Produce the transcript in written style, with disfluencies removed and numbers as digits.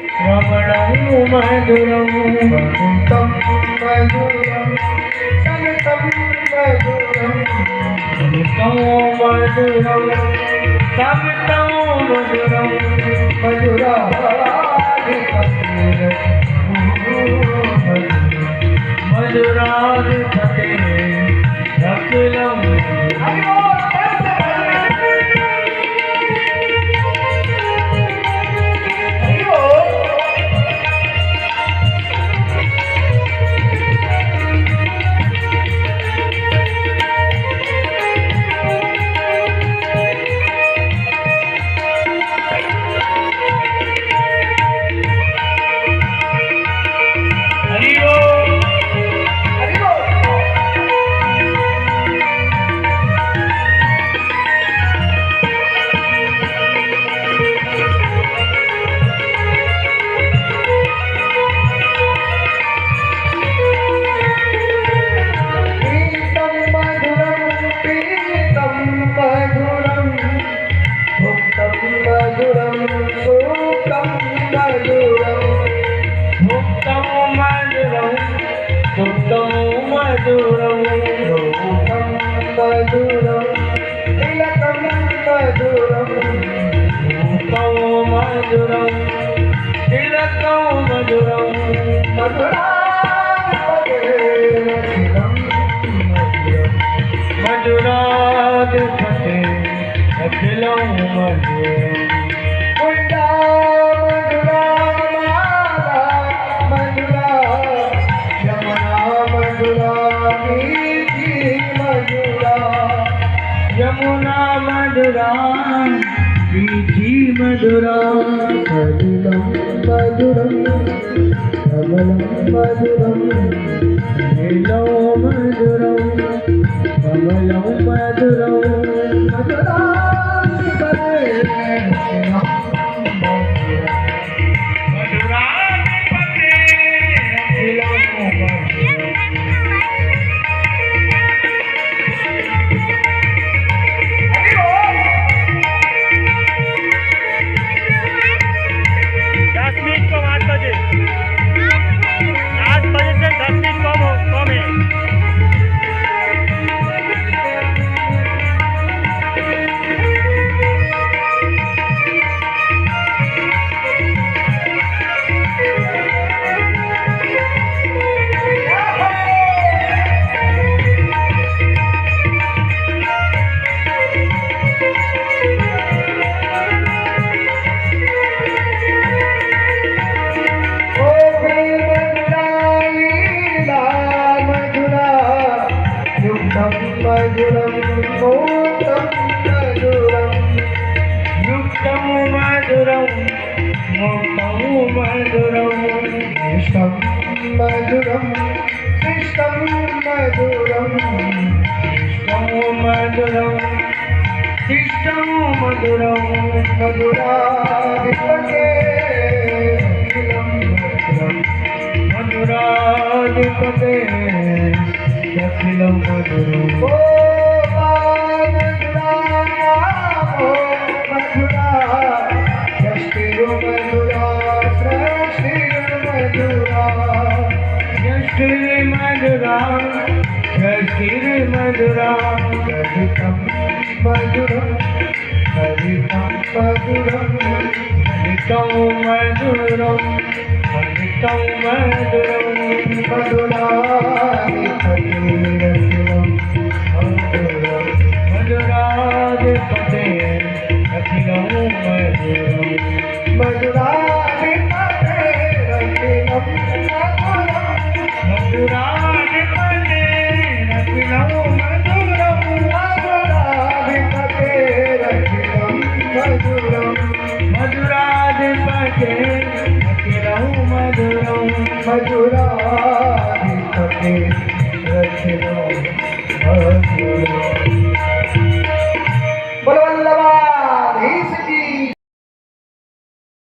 श्रवणं मधुरं समितं मधुरं समितं मधुरं समितं मधुरं समितं मधुरं मधुराधिपते अखिलं मधुरं रूपं मधुरं तिलकं मधुरं रूपं मधुरं तिलकं मधुरं मधुराधिपते अखिलं मधुरं यमुना मधुरा मीठी मधुरा सलिलं मधुरं कमलं मधुरं नीलो मधुरं कमलं मधुरं मधुराधिपते अखिलं मधुरं मधुरं मोदं मधुरं युक्तं मधुरं मोक्तं मधुरं इष्टं मधुरं शिष्टं मधुरं इष्टं मधुरं शिष्टं मधुरं मधुराधिपते अखिलं मधुरं मधुराधिपते अखिलं मधुरं मधुरा यष्टिर्मधुरा सृष्टिर्मधुरा यष्टिर्मधुरा यष्टिर्मधुरा हरितं मधुरं हरितं मधुरं हरितं मधुरं हरितं मधुरं मधुराधिपते अखिलं मधुरं मधुराधिपते अखिलं मधुराधिपते अखिलं मधुरं मधुराधिपते अखिलं मधुरं मधुराधिपते अखिलं मधुरं मधुराधिपते अखिलं मधुरं